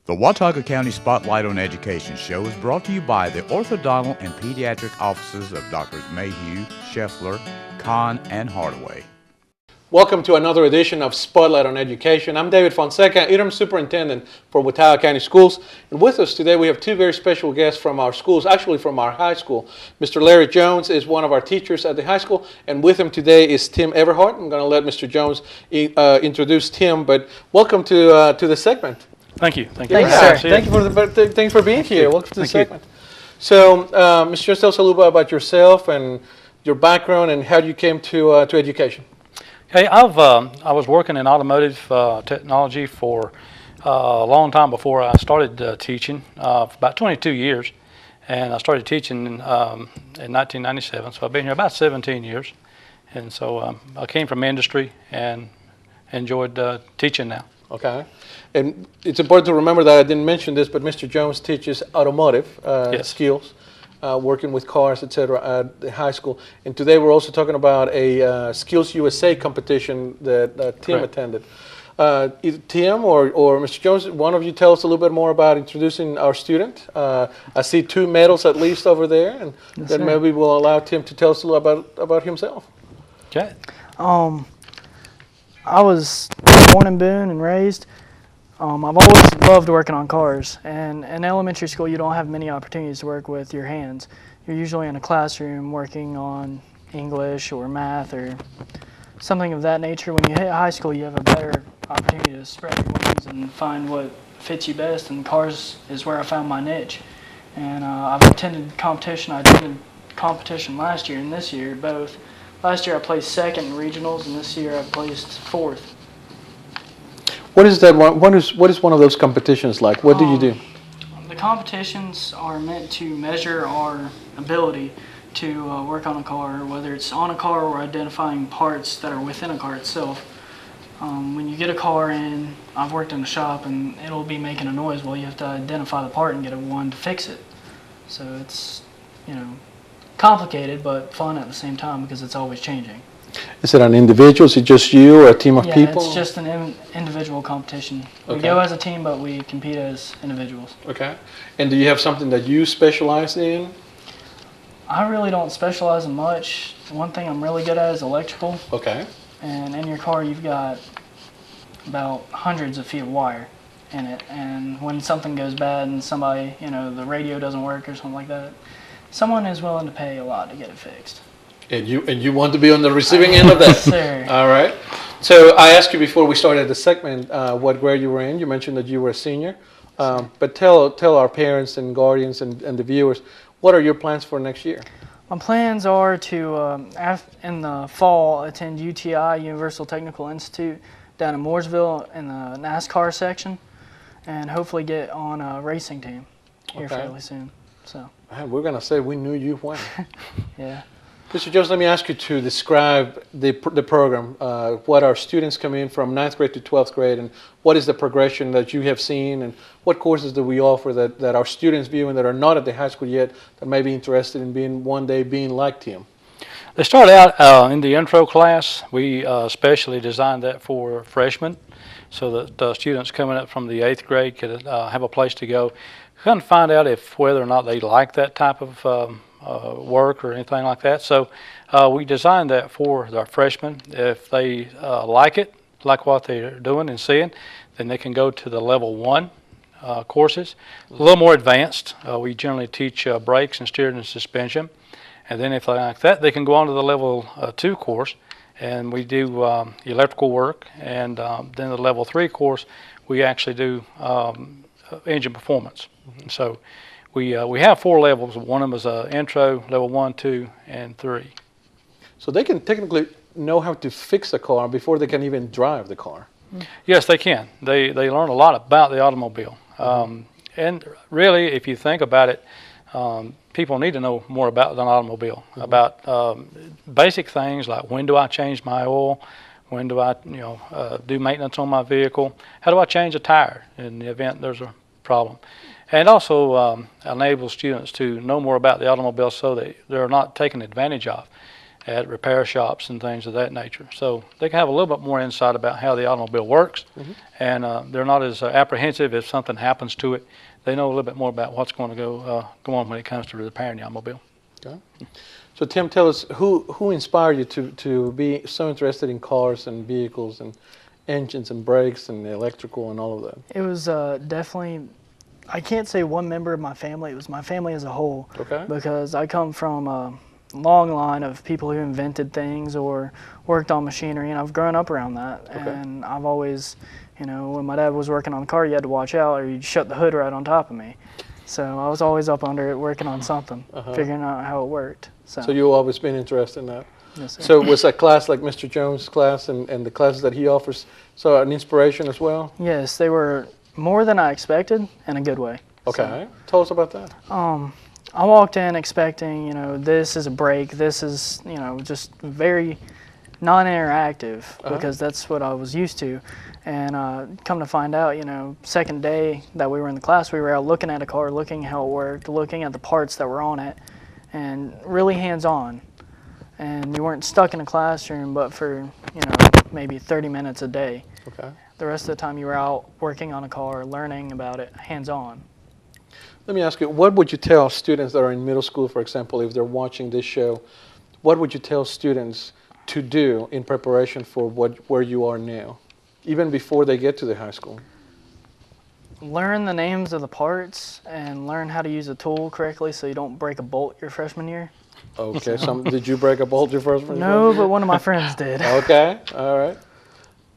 The Watauga County Spotlight on Education show is brought to you by the orthodontal and pediatric offices of Drs. Mayhew, Scheffler, Kahn, and Hardaway. Welcome to another edition of Spotlight on Education. I'm David Fonseca, Interim Superintendent for Watauga County Schools. And with us today we have two very special guests from our schools, actually from our high school. Mr. Larry Jones is one of our teachers at the high school, and with him today is Tim Everhart. I'm going to let Mr. Jones introduce Tim, but welcome to the segment. Thank you. Thank you, sir. Thanks for being here. Welcome to the segment. So, Mr. Jones, tell us a little bit about yourself and your background and how you came to education. Hey, I was working in automotive technology for a long time before I started teaching, for about 22 years, and I started teaching in 1997. So I've been here about 17 years, and so I came from industry and enjoyed teaching now. Okay, and it's important to remember that I didn't mention this, but Mr. Jones teaches automotive skills. Working with cars, etc., at the high school. And today we're also talking about a Skills USA competition that Tim attended. Either Tim or Mr. Jones, one of you tell us a little bit more about introducing our student. I see 2 medals at least over there, and then maybe we'll allow Tim to tell us a little about himself. Okay. I was born in Boone and raised. I've always loved working on cars, and in elementary school you don't have many opportunities to work with your hands. You're usually in a classroom working on English or math or something of that nature. When you hit high school you have a better opportunity to spread your wings and find what fits you best, and cars is where I found my niche. And I've attended competition. I attended competition last year and this year both. Last year I placed second in regionals, and this year I placed fourth. What is that one? What is one of those competitions like? What do you do? The competitions are meant to measure our ability to work on a car, whether it's on a car or identifying parts that are within a car itself. When you get a car in, I've worked in a shop and it'll be making a noise. Well, you have to identify the part and get one to fix it. So it's, complicated but fun at the same time because it's always changing. Is it an individual? Is it just you or a team of people? Yeah, it's just an individual competition. We go as a team, but we compete as individuals. Okay. And do you have something that you specialize in? I really don't specialize in much. One thing I'm really good at is electrical. Okay. And in your car, you've got about hundreds of feet of wire in it. And when something goes bad and somebody, the radio doesn't work or something like that, someone is willing to pay a lot to get it fixed. And you want to be on the receiving end of that? Sir. All right. So I asked you before we started the segment what grade you were in. You mentioned that you were a senior. But tell our parents and guardians and the viewers, what are your plans for next year? My plans are to, in the fall, attend UTI, Universal Technical Institute, down in Mooresville in the NASCAR section, and hopefully get on a racing team here fairly soon. So. We're going to say we knew you when. Yeah. Mr. Jones, let me ask you to describe the program, what our students come in from 9th grade to 12th grade, and what is the progression that you have seen, and what courses do we offer that our students view and that are not at the high school yet that may be interested in one day being like Tim? They start out in the intro class. We specially designed that for freshmen so that students coming up from the 8th grade could have a place to go, kind of find out whether or not they like that type of work or anything like that. So we designed that for our freshmen. If they like what they're doing and seeing, then they can go to the level 1 courses. A little more advanced. We generally teach brakes and steering and suspension. And then if they like that, they can go on to the level 2 course, and we do electrical work. And then the level 3 course, we actually do engine performance. So we have 4 levels. One of them is intro, level 1, 2, and 3. So they can technically know how to fix a car before they can even drive the car. Yes, they can. They learn a lot about the automobile. And really, if you think about it, people need to know more about an automobile, about basic things like when do I change my oil, when do I do maintenance on my vehicle, how do I change a tire in the event there's a problem. And also enable students to know more about the automobile so that they're not taken advantage of. at repair shops and things of that nature. So they can have a little bit more insight about how the automobile works, and they're not as apprehensive if something happens to it. They know a little bit more about what's going to go on when it comes to repairing the automobile. Okay. So Tim, tell us, who inspired you to be so interested in cars and vehicles and engines and brakes and electrical and all of that? It was definitely, I can't say one member of my family, it was my family as a whole. Okay. Because I come from a long line of people who invented things or worked on machinery, and I've grown up around that. Okay. And I've always, you know, when my dad was working on a car, you had to watch out or you'd shut the hood right on top of me. So I was always up under it working on something, figuring out how it worked. So you've always been interested in that? yes, sir. So was a class like Mr. Jones' class and the classes that he offers so an inspiration as well? Yes, they were more than I expected in a good way. Okay. Tell us about that. I walked in expecting, you know, this is a brake, this is, you know, just very non-interactive because that's what I was used to. And come to find out, you know, second day that we were in the class, we were out looking at a car, looking how it worked, looking at the parts that were on it, and really hands-on. And you weren't stuck in a classroom, but for, you know, maybe 30 minutes a day. Okay. The rest of the time you were out working on a car, learning about it, hands-on. Let me ask you, what would you tell students that are in middle school, for example, if they're watching this show, what would you tell students to do in preparation for where you are now, even before they get to the high school? Learn the names of the parts and learn how to use a tool correctly so you don't break a bolt your freshman year. Okay, did you break a bolt your freshman year? No, but one of my friends did. Okay, all right.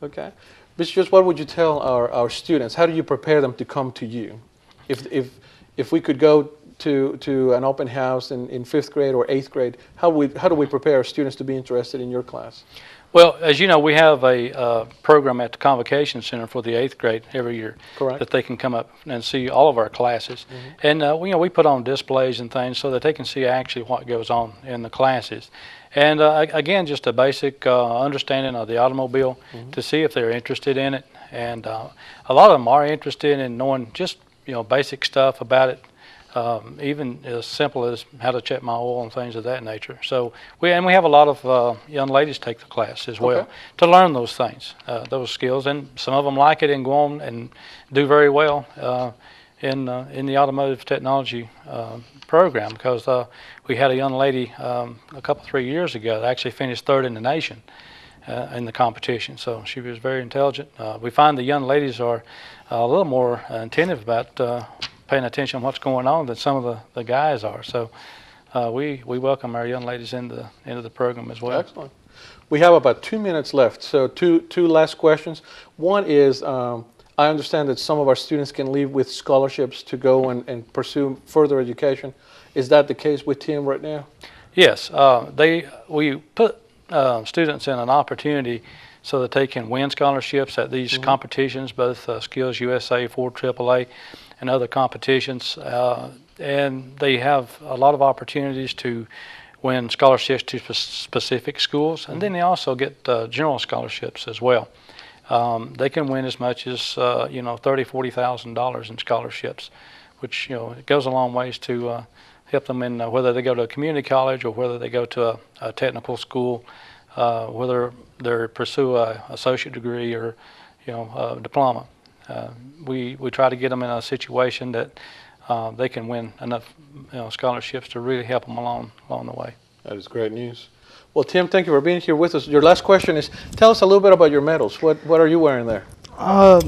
Okay. Mr. Jones, what would you tell our students? How do you prepare them to come to you? If we could go to an open house in 5th grade or 8th grade, how do we prepare our students to be interested in your class? Well, as you know, we have a program at the Convocation Center for the 8th grade every year. Correct. That they can come up and see all of our classes. And we put on displays and things so that they can see actually what goes on in the classes. And again, just a basic understanding of the automobile to see if they're interested in it. And a lot of them are interested in knowing just basic stuff about it, even as simple as how to check my oil and things of that nature. So we have a lot of young ladies take the class as well to learn those things, those skills, and some of them like it and go on and do very well in the automotive technology program, because we had a young lady a couple 3 years ago that actually finished 3rd in the nation in the competition. So she was very intelligent. We find the young ladies are a little more attentive about paying attention to what's going on than some of the guys are. So we welcome our young ladies into the program as well. Excellent. We have about 2 minutes left, so two last questions. One is, I understand that some of our students can leave with scholarships to go and pursue further education. Is that the case with Tim right now? Yes, we put students in an opportunity so that they can win scholarships at these competitions, both Skills USA, Ford AAA, and other competitions. And they have a lot of opportunities to win scholarships to specific schools, and then they also get general scholarships as well. They can win as much as $30,000, $40,000 in scholarships, which it goes a long ways to help them in whether they go to a community college or whether they go to a technical school, whether they pursue an associate degree or a diploma. We try to get them in a situation that they can win enough scholarships to really help them along the way. That is great news. Well, Tim, thank you for being here with us. Your last question is, tell us a little bit about your medals. What are you wearing there? My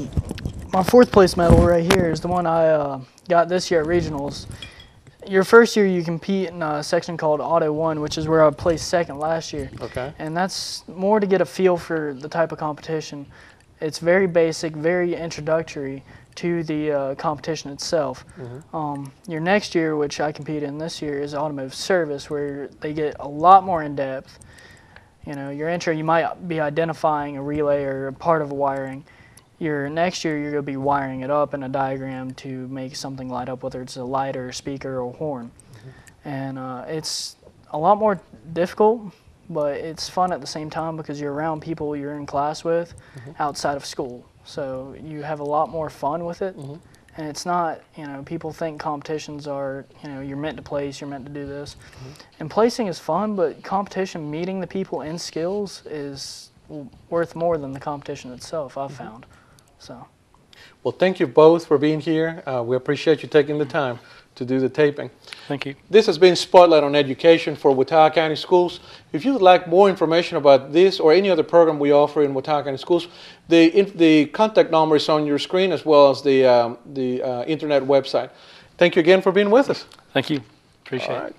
4th place medal right here is the one I got this year at regionals. Your first year you compete in a section called Auto 1, which is where I placed 2nd last year. Okay. And that's more to get a feel for the type of competition. It's very basic, very introductory to the competition itself. Your next year, which I compete in this year, is automotive service, where they get a lot more in depth. Your intro, you might be identifying a relay or a part of a wiring. Your next year, you're going to be wiring it up in a diagram to make something light up, whether it's a light or a speaker or a horn. And it's a lot more difficult, but it's fun at the same time because you're around people you're in class with outside of school. So you have a lot more fun with it, And it's not, people think competitions are, you're meant to place, you're meant to do this. And placing is fun, but competition, meeting the people in skills is worth more than the competition itself, I've found. So. Well, thank you both for being here. We appreciate you taking the time to do the taping. Thank you. This has been Spotlight on Education for Watauga County Schools. If you would like more information about this or any other program we offer in Watauga County Schools, the contact number is on your screen, as well as the internet website. Thank you again for being with us. Thank you. Appreciate it.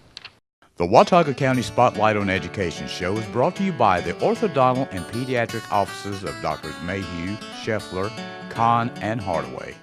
The Watauga County Spotlight on Education show is brought to you by the orthodontal and pediatric offices of Drs. Mayhew, Scheffler, Kahn, and Hardaway.